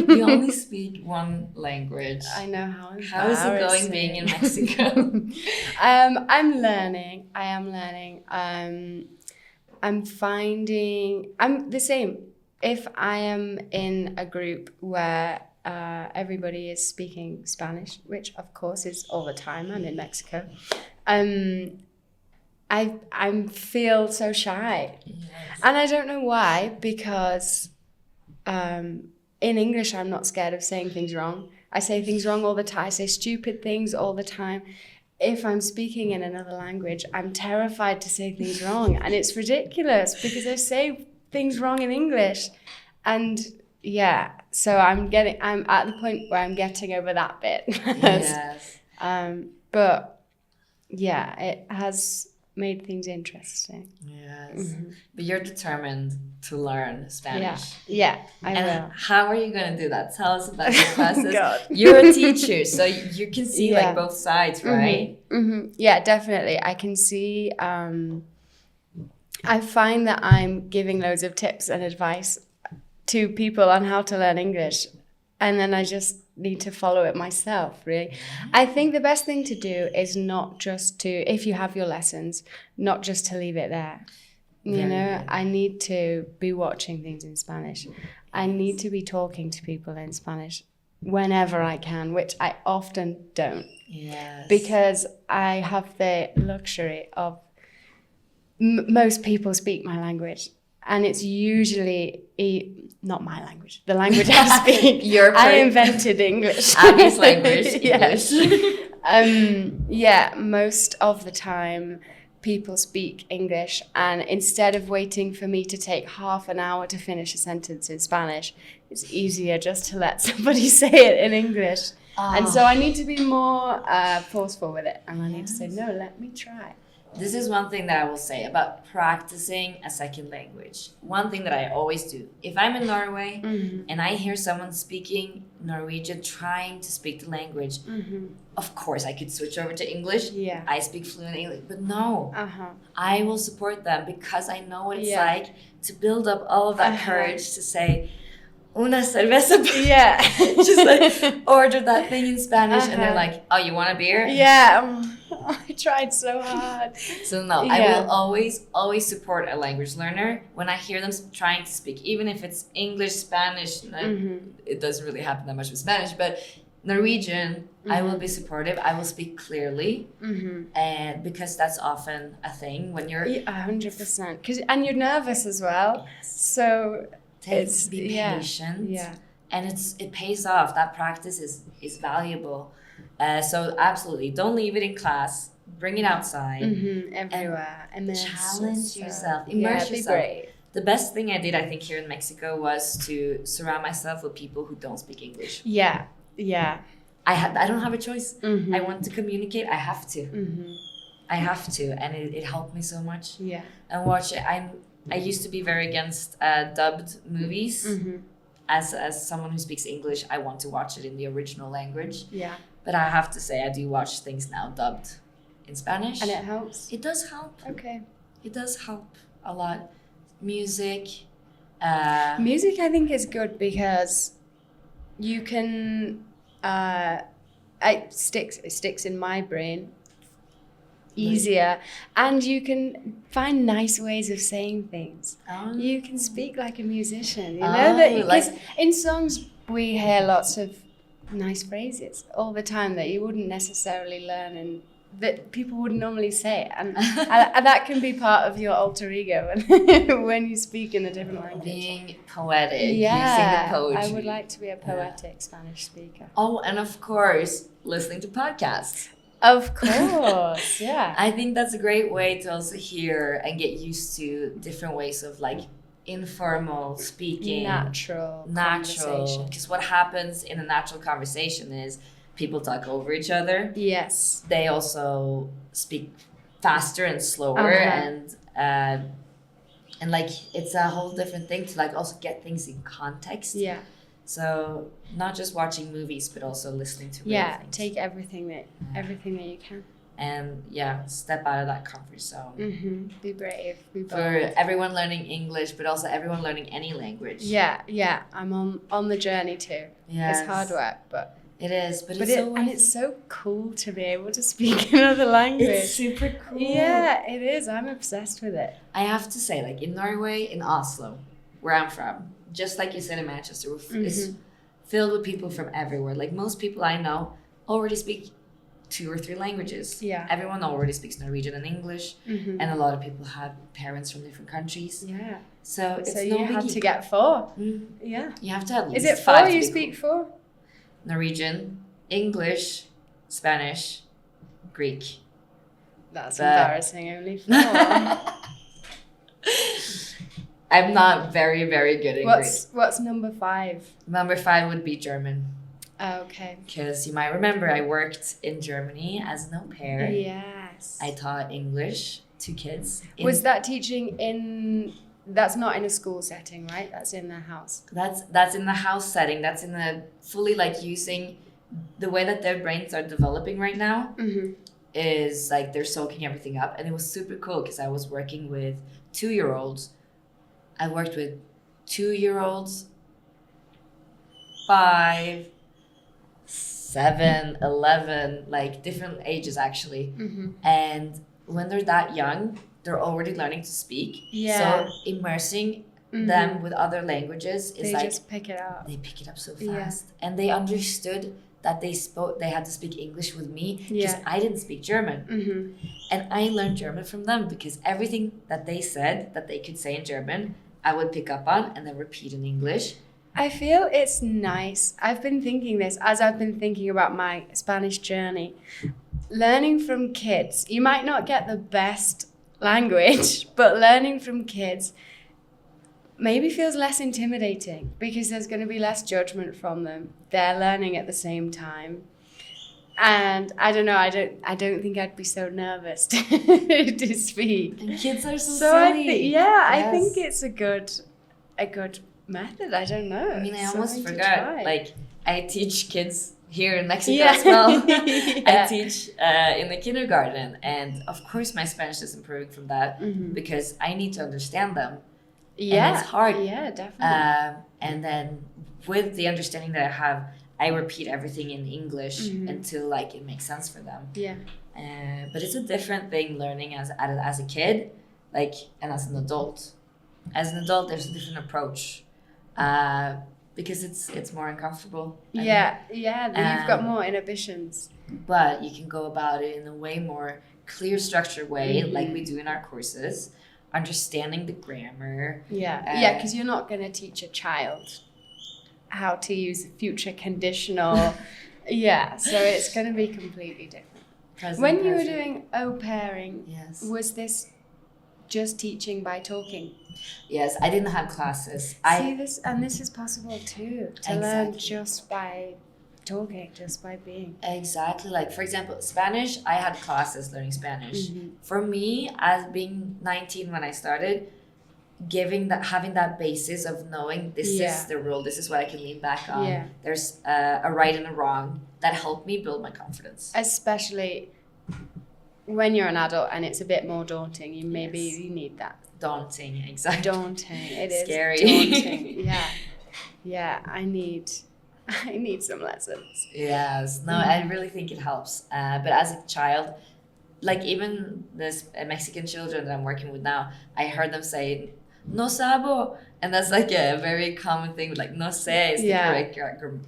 We only speak one language. I know how. How is it going being in Mexico? I'm learning. I am learning. I'm the same. If I am in a group where everybody is speaking Spanish, which of course is all the time, I'm in Mexico. I feel so shy. Yes. And I don't know why, because in English, I'm not scared of saying things wrong. I say things wrong all the time. I say stupid things all the time. If I'm speaking in another language, I'm terrified to say things wrong. And it's ridiculous because I say things wrong in English. And yeah, so I'm at the point where I'm getting over that bit. Yes. But yeah, it has made things interesting. Yes. Mm-hmm. But you're determined to learn Spanish. Yeah, I will. How are you going to do that? Tell us about your process. God. You're a teacher, so you can see Yeah. like both sides, right? Mm-hmm. Yeah, definitely. I can see. I find that I'm giving loads of tips and advice to people on how to learn English, and then I just need to follow it myself, really. I think the best thing to do is not just to, if you have your lessons, not just to leave it there. You know, I need to be watching things in Spanish. I need to be talking to people in Spanish whenever I can, which I often don't. Yes. Because I have the luxury of most people speak my language, and it's usually not my language, the language I speak. I invented English. Abby's language, Yes. English. Yeah, most of the time people speak English, and instead of waiting for me to take half an hour to finish a sentence in Spanish, it's easier just to let somebody say it in English. And so I need to be more forceful with it, and I need to say, no, let me try. This is one thing that I will say about practicing a second language. One thing that I always do, if I'm in Norway and I hear someone speaking Norwegian, trying to speak the language, of course I could switch over to English. Yeah. I speak fluent English, but no, I will support them because I know what it's like to build up all of that courage to say, una cerveza. Yeah. Just like order that thing in Spanish and they're like, oh, you want a beer? Yeah. I tried so hard. So no, I will always support a language learner when I hear them trying to speak, even if it's English, Spanish. It doesn't really happen that much with Spanish, but Norwegian, I will be supportive. I will speak clearly, and because that's often a thing when you're 100%. And you're nervous as well. Yes. So be patient. Yeah. And it pays off. That practice is valuable. So absolutely, don't leave it in class. Bring it outside. Everywhere. And challenge yourself. Immerse yourself. Great. The best thing I did, I think, here in Mexico was to surround myself with people who don't speak English. Yeah. I don't have a choice. I want to communicate. I have to. I have to, and it helped me so much. Yeah. And watch it. I used to be very against dubbed movies. As someone who speaks English, I want to watch it in the original language. Yeah. But I have to say, I do watch things now dubbed in Spanish. And it helps? It does help. Okay. It does help a lot. Music. Music, I think, is good because you can... it sticks in my brain easier, and you can find nice ways of saying things. You can speak like a musician, you know, that in songs we hear lots of nice phrases all the time that you wouldn't necessarily learn and that people wouldn't normally say, and that can be part of your alter ego when you speak in a different language. Being poetic, using the poetry. I would like to be a poetic Spanish speaker. Oh, and of course, listening to podcasts. Of course, yeah. I think that's a great way to also hear and get used to different ways of like informal speaking. Natural. Because what happens in a natural conversation is people talk over each other. Yes. They also speak faster and slower and like it's a whole different thing to like also get things in context. Yeah. So not just watching movies, but also listening to things. things. Take everything that you can. and step out of that comfort zone. Be brave, be bold. For everyone learning English, but also everyone learning any language. Yeah, I'm on the journey too. Yes. It's hard work, but it is, but it's so and it's so cool to be able to speak another language. It's super cool. Yeah, it is. I'm obsessed with it. I have to say, like in Norway, in Oslo, where I'm from, just like you said in Manchester, it's filled with people from everywhere. Like most people I know already speak 2 or 3 languages. Yeah. Everyone already speaks Norwegian and English, and a lot of people have parents from different countries. Yeah. So it's you have to get 4. Yeah. You have to at least Is it 5 4 you speak 4? Norwegian, English, Spanish, Greek. That's embarrassing. Only 4. I'm not very, very good at Greek. What's number 5? Number 5 would be German. Oh, okay. Because you might remember I worked in Germany as an au pair. Yes. I taught English to kids. Was that teaching in... That's not in a school setting, right? That's in the house. That's in the house setting. That's in the fully like using the way that their brains are developing right now is like they're soaking everything up. And it was super cool because I was working with 2-year-olds. I worked with 2-year-olds, 5, 7, 11, like different ages actually. And when they're that young, they're already learning to speak. Yeah. So immersing them with other languages is they just pick it up. They pick it up so fast. And they understood that they had to speak English with me because I didn't speak German. And I learned German from them because everything that they said that they could say in German, I would pick up on and then repeat in English. I feel it's nice. I've been thinking this as I've been thinking about my Spanish journey. Learning from kids, you might not get the best language, but learning from kids maybe feels less intimidating because there's going to be less judgment from them. They're learning at the same time. And I don't know, I don't think I'd be so nervous to speak. And kids are so silly. I think it's a good method. I don't know. I mean, I almost forgot. Like, I teach kids here in Mexico as well. I teach in the kindergarten, and of course my Spanish is improving from that because I need to understand them. And it's hard. Yeah, definitely. And then with the understanding that I have, I repeat everything in English until like it makes sense for them. Yeah. But it's a different thing learning as a kid, like, and as an adult. As an adult, there's a different approach. Because it's more uncomfortable. Yeah, you've got more inhibitions. But you can go about it in a way more clear, structured way, like we do in our courses, understanding the grammar. Yeah, because you're not going to teach a child how to use future conditional. So it's going to be completely different. When you were doing au pairing, was this just teaching by talking? Yes, I didn't have classes. This is possible too, to learn just by talking, just by being. Exactly. Like, for example, Spanish, I had classes learning Spanish. For me, as being 19 when I started, having that basis of knowing this is the rule, this is what I can lean back on. There's a right and a wrong that helped me build my confidence. Especially when you're an adult and it's a bit more daunting, you need that. Daunting, exactly. Daunting. It is scary. Daunting. Yeah. I need some lessons. Yes. No, I really think it helps. But as a child, like even this Mexican children that I'm working with now, I heard them say "no sabo," and that's like a very common thing. Like "no sé" is the correct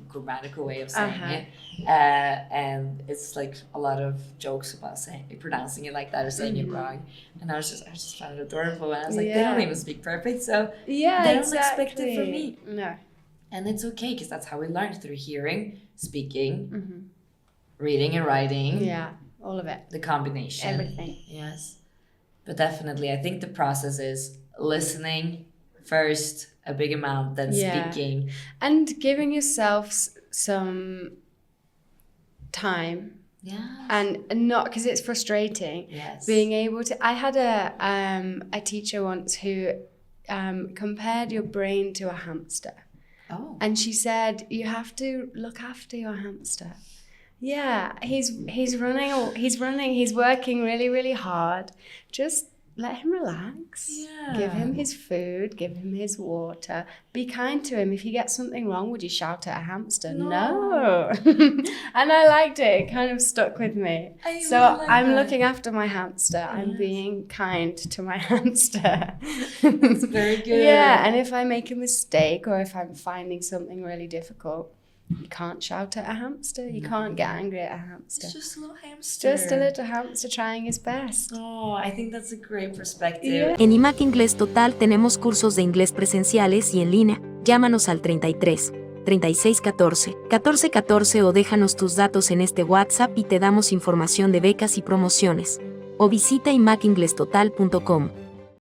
grammatical way of saying it. And it's like a lot of jokes about pronouncing it like that or saying it wrong. And I just found it adorable. And I was like, they don't even speak perfect, so they don't expect it from me. No. And it's okay because that's how we learn, through hearing, speaking, reading and writing. Yeah, all of it. The combination. Everything. Yes. But definitely, I think the process is listening first, a big amount, then speaking. And giving yourself some time. Yeah. And not, because it's frustrating. Yes. Being able to, I had a teacher once who compared your brain to a hamster. Oh. And she said, you have to look after your hamster. Yeah, he's working really, really hard. Just let him relax. Yeah. Give him his food, give him his water. Be kind to him. If he gets something wrong, would you shout at a hamster? No. And I liked it. It kind of stuck with me. I'm looking after my hamster. Yes. I'm being kind to my hamster. That's very good. Yeah, and if I make a mistake or if I'm finding something really difficult, you can't shout at a hamster. You can't get angry at a hamster. It's just a little hamster. Just a little hamster trying his best. Oh, I think that's a great perspective. Yeah. En IMAC Inglés Total tenemos cursos de inglés presenciales y en línea. Llámanos al 33 36 14 14 14 o déjanos tus datos en este WhatsApp y te damos información de becas y promociones. O visita imacinglestotal.com.